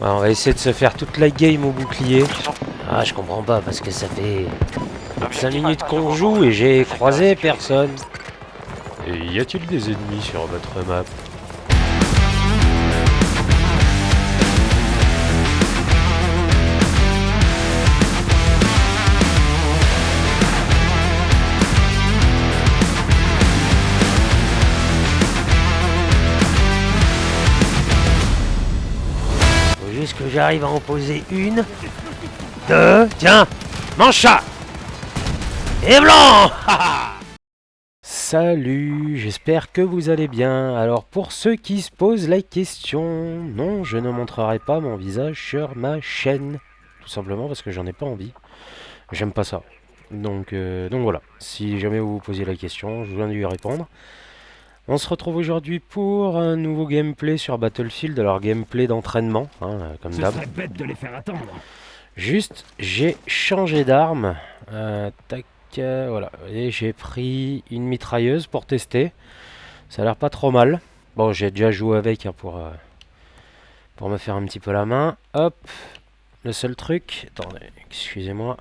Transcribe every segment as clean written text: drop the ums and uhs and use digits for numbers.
Ouais, on va essayer de se faire toute la game au bouclier. Ah, je comprends pas parce que ça fait 5 minutes qu'on joue et j'ai croisé personne. Et y a-t-il des ennemis sur votre map? Faut juste que j'arrive à en poser une, deux, tiens, mange ça! Et blanc! Salut, j'espère que vous allez bien. Alors pour ceux qui se posent la question, non, je ne montrerai pas mon visage sur ma chaîne. Tout simplement parce que j'en ai pas envie. J'aime pas ça. Donc voilà, si jamais vous vous posiez la question, je viens de lui répondre. On se retrouve aujourd'hui pour un nouveau gameplay sur Battlefield. Alors gameplay d'entraînement, hein, comme d'hab. Ce serait bête de les faire attendre. Juste, j'ai changé d'arme. Tac. Voilà, et j'ai pris une mitrailleuse pour tester. Ça a l'air pas trop mal. Bon, j'ai déjà joué avec hein, pour me faire un petit peu la main. Hop, le seul truc, attendez, excusez-moi.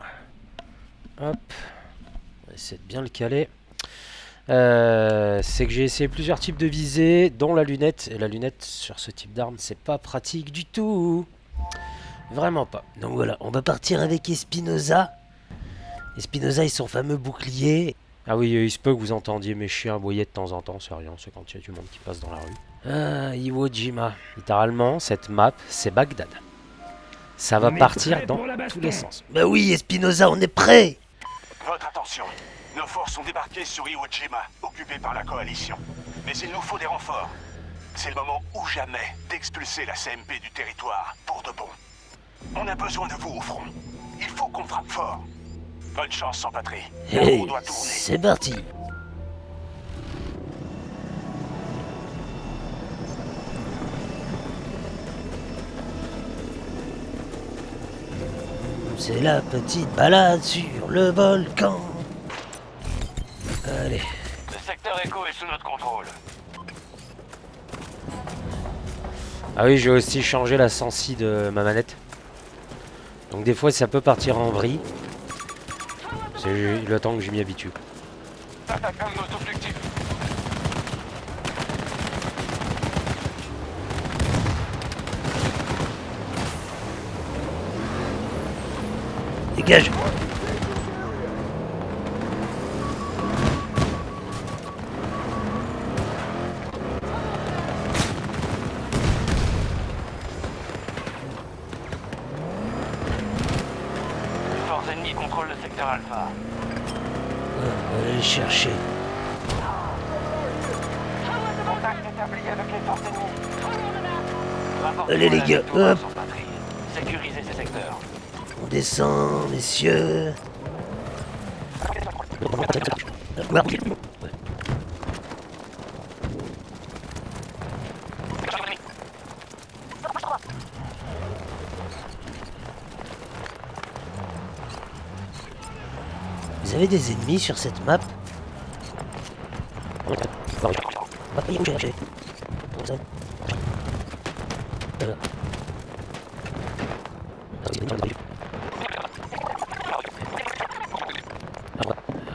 Hop, on va essayer de bien le caler. C'est que j'ai essayé plusieurs types de visées, dont la lunette. Et la lunette sur ce type d'arme, c'est pas pratique du tout. Vraiment pas. Donc voilà, on va partir avec Espinosa. Espinosa et son fameux bouclier. Ah oui, il se peut que vous entendiez mes chiens aboyer de temps en temps, c'est rien, c'est quand il y a du monde qui passe dans la rue. Ah, Iwo Jima. Littéralement, cette map, c'est Bagdad. Ça va partir dans tous les sens. Bah oui, Espinosa, on est prêt. Votre attention, nos forces sont débarquées sur Iwo Jima, occupées par la coalition. Mais il nous faut des renforts. C'est le moment ou jamais d'expulser la CMP du territoire, pour de bon. On a besoin de vous au front. Il faut qu'on frappe fort. Bonne chance sans patrie. Hey, On doit tourner. c'est parti. C'est la petite balade sur le volcan. Allez. Le secteur Echo est sous notre contrôle. Ah oui, j'ai aussi changé la sensi de ma manette. Donc des fois ça peut partir en vrille. C'est le temps que je m'y habitue. Attaquons nos objectifs. Dégage. Les forces ennemies contrôlent le secteur Alpha. On va aller les chercher. Contact établi avec les forces ennemies. Allez les gars, hop. Sans patrie. Sécurisez ces secteurs. On descend, messieurs. Vous avez des ennemis sur cette map?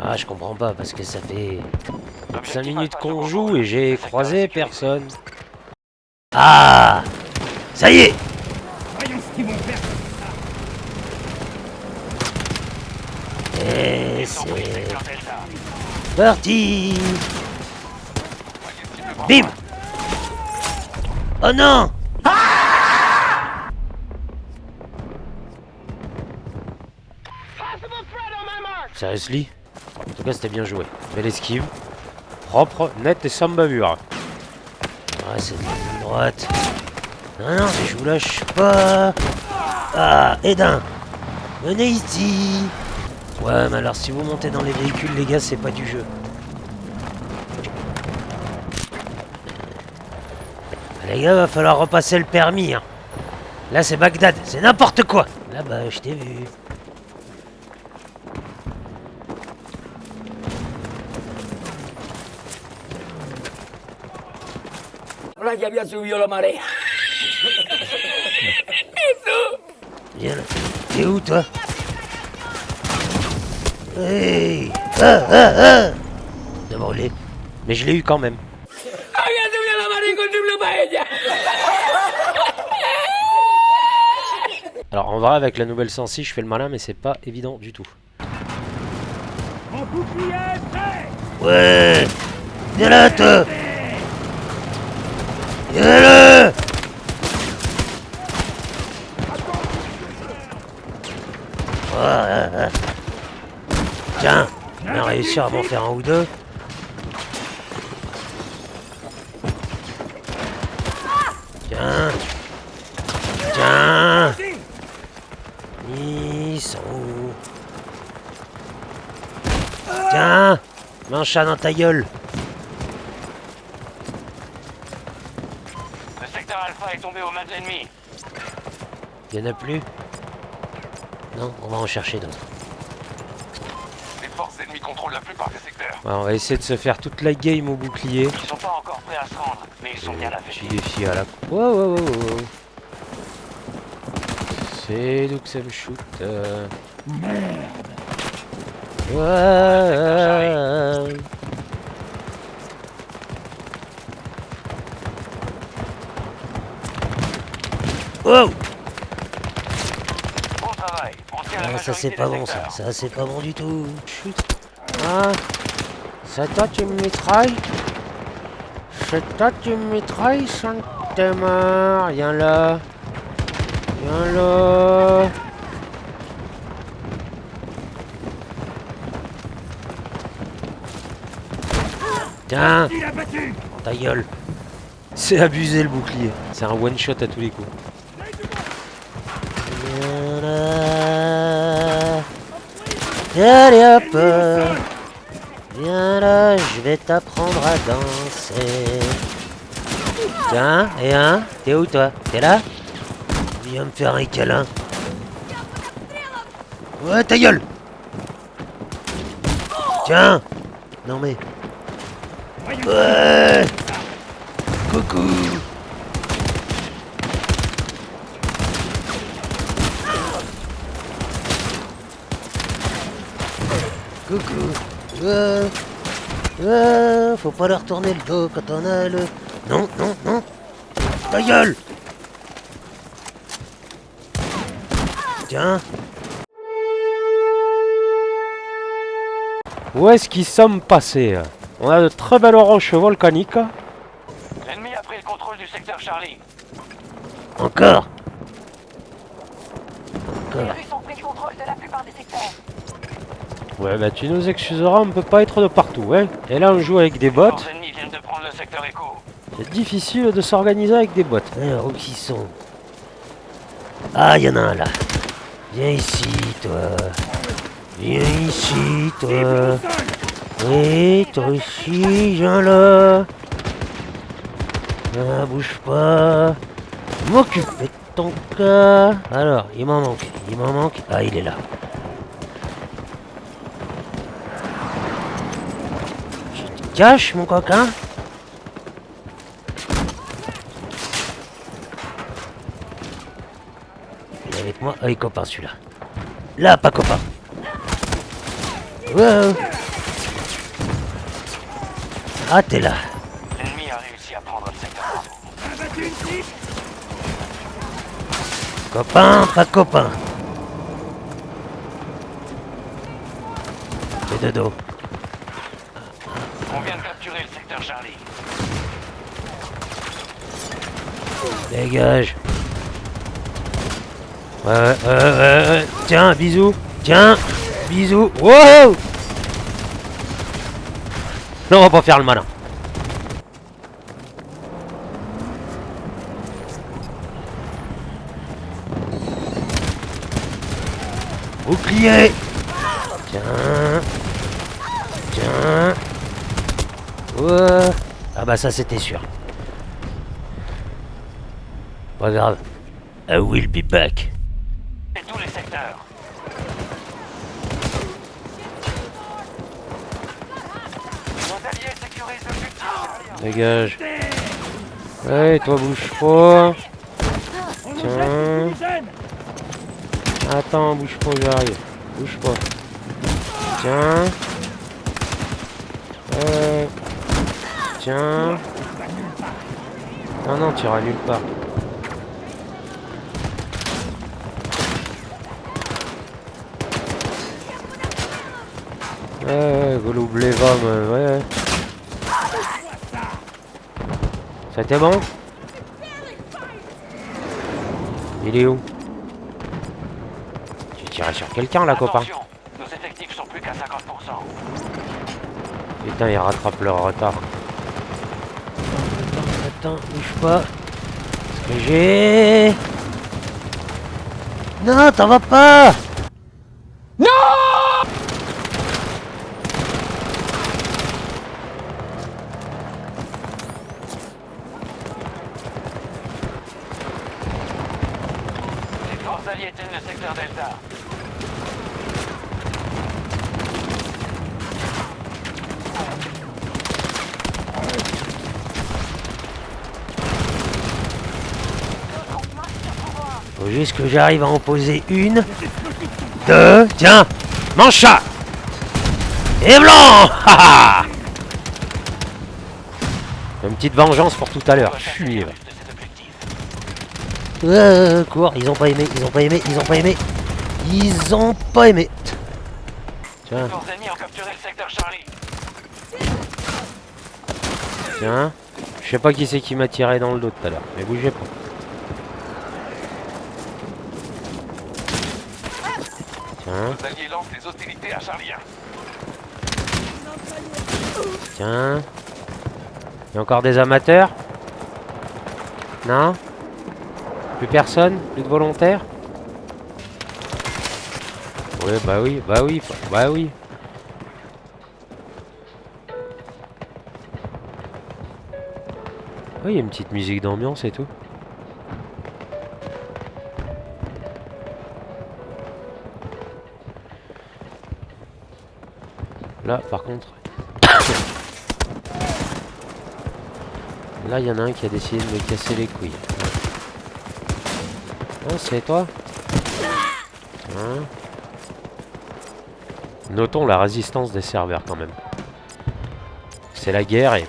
Ah, je comprends pas parce que ça fait 5 minutes qu'on joue et j'ai croisé personne. Ah, ça y est. Voyons ce qu'ils vont faire. Et c'est parti. Bim. Oh non. Seriously? En tout cas, c'était bien joué. Belle esquive. Propre, net et sans bavure. Ouais, c'est de la ligne droite. Non, non, je vous lâche pas. Ah, Edin. Venez ici. Ouais, mais alors si vous montez dans les véhicules, les gars, c'est pas du jeu. Les gars, va falloir repasser le permis. Hein. Là, c'est Bagdad. C'est n'importe quoi. Là-bas, je t'ai vu. Ahora que había subido la marea. Viens là. T'es où, toi? Hey! Ah! De brûler. Mais je l'ai eu quand même. Alors en vrai avec la nouvelle sensi je fais le malin mais c'est pas évident du tout. Mon bouclier est prêt. Ouais! Viens là toi! Viens là! Ouais. Tiens, on a réussi à m'en faire un ou deux. Tiens. Tiens. Ils sont où? Tiens. Mets un chat dans ta gueule. Le secteur Alpha est tombé aux mains de l'ennemi. Y'en a plus? Non, on va en chercher d'autres. Les forces ennemies contrôlent la plupart des secteurs. Ouais, on va essayer de se faire toute la game au bouclier. Ils sont pas encore prêts à se rendre, mais ils sont bien là. Petit défi à la... Wow. C'est d'où que ça me shoot. Ouais. Wow. Bon travail. On tient la Ah, ça c'est majorité pas des bon ça. secteurs. Ça c'est pas bon du tout. Chut. Ah. C'est toi tu me mitrailles. C'est toi tu me mitrailles sans que t'es mort. Viens là. Viens là. Tiens. Il a battu. Ta gueule. C'est abusé le bouclier. C'est un one shot à tous les coups. Viens là. Allez hop. Viens là, je vais t'apprendre à danser. Tiens, et un, t'es où toi? T'es là? Viens me faire un câlin. Ouais, ta gueule. Tiens. Non mais... Ouais. Coucou. Coucou. Faut pas leur tourner le dos quand on a le... Non. Ta gueule. Tiens. Où est-ce qu'ils sont passés? On a de très belles roches volcaniques. L'ennemi a pris le contrôle du secteur Charlie. Encore. Les Russes ont pris le contrôle de la plupart des secteurs. Ouais, bah tu nous excuseras, on peut pas être de partout, hein. Et là, on joue avec des Les bots. forces ennemies viennent de prendre le secteur Echo. C'est difficile de s'organiser avec des bots. Alors, où qu'ils sont? Ah, y en a un là. Viens ici, toi. Viens ici, toi. Oui, toi aussi, viens là. Ah, bouge pas. M'occuper de ton cas. Alors, il m'en manque. Ah, il est là. Tu te caches, mon coquin? Il est avec moi. Ah, il est copain celui-là. Là, pas copain. Wow. Ah, t'es là. L'ennemi a réussi à prendre le secteur. Abattu une cible. Copain, pas copain. Fais de dos. On vient de capturer le secteur Charlie. Dégage. Ouais. Tiens, bisous. Tiens, bisous. Wow. Non, on va pas faire le malin. Bouclier. Tiens. Ouais. Ah bah ça c'était sûr. Pas grave. I will be back. Et tous les secteurs. Nos alliés sécurisent le but. Dégage. Ouais, toi bouge pas. On nous Tiens. jette, ils nous gênent. Attends, bouge pas, j'arrive. Bouge pas. Tiens. Tiens. Non, non, tu iras nulle part. Ouais, Golobleva, ouais. Ça t'est bon? Il est où? Tu tirais sur quelqu'un là, copain? Attention, nos effectifs sont plus qu'à 50%. Putain, il rattrape leur retard. Attends, bouge pas. Ce que j'ai... Non, t'en vas pas! Les forces alliées tiennent le secteur Delta. Faut juste que j'arrive à en poser une, deux, tiens, mange ça! Et blanc! Haha! Une petite vengeance pour tout à l'heure. Fuir. Cours, ils ont pas aimé, ils ont pas aimé, ils ont pas aimé. Ils ont pas aimé. Tiens, Les forces ennemies ont capturé le secteur Charlie. tiens. Je sais pas qui c'est qui m'a tiré dans le dos tout à l'heure, mais bougez pas. Tiens, Nos alliés lancent les hostilités à Charlie 1. tiens. Il y a encore des amateurs? Non? Plus personne? Plus de volontaires? Ouais, bah oui, bah oui, bah oui. Oui, il y a une petite musique d'ambiance et tout. Là, par contre... Là, il y en a un qui a décidé de me casser les couilles. Oh, c'est toi? Hein? Notons la résistance des serveurs quand même. C'est la guerre et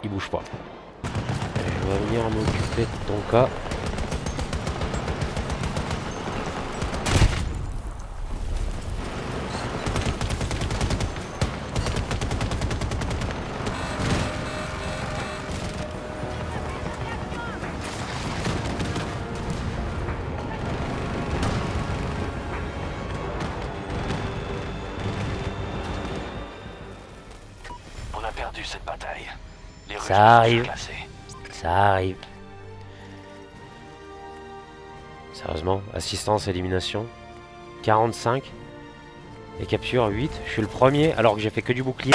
ils bougent pas. Je vais venir m'occuper de ton cas. On a perdu cette bataille. Les Russes Ça sont arrive. surclassés. Ça arrive. Sérieusement, assistance, élimination. 45. Et capture 8. Je suis le premier alors que j'ai fait que du bouclier.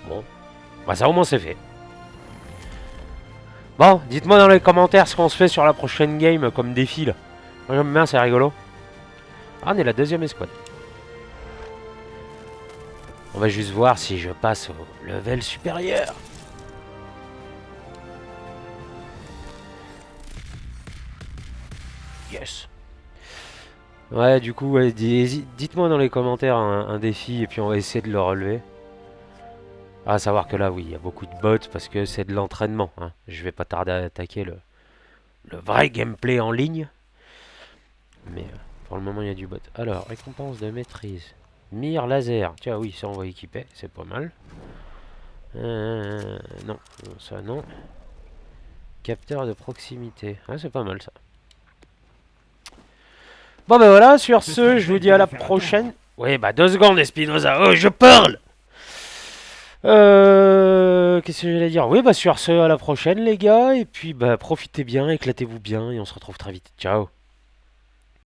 Bon. Bah ça au moins c'est fait. Bon, dites-moi dans les commentaires ce qu'on se fait sur la prochaine game comme défi là. Moi j'aime bien, c'est rigolo. Ah, on est la deuxième escouade. On va juste voir si je passe au level supérieur. Yes. Ouais, du coup, ouais, dites-moi dans les commentaires un défi et puis on va essayer de le relever. À savoir que là, oui, il y a beaucoup de bots parce que c'est de l'entraînement. Hein. Je vais pas tarder à attaquer le vrai gameplay en ligne. Mais pour le moment, il y a du bot. Alors, récompense de maîtrise. Mire laser. Tiens, oui, ça on va équiper. C'est pas mal. Non, ça non. Capteur de proximité. Ah, c'est pas mal ça. Bon, ben voilà, sur ce, je vous dis à la prochaine. Oui, bah 2 secondes, Espinoza. Oh, je parle! Qu'est-ce que j'allais dire? Oui, bah sur ce, à la prochaine, les gars. Et puis, bah profitez bien, éclatez-vous bien. Et on se retrouve très vite. Ciao!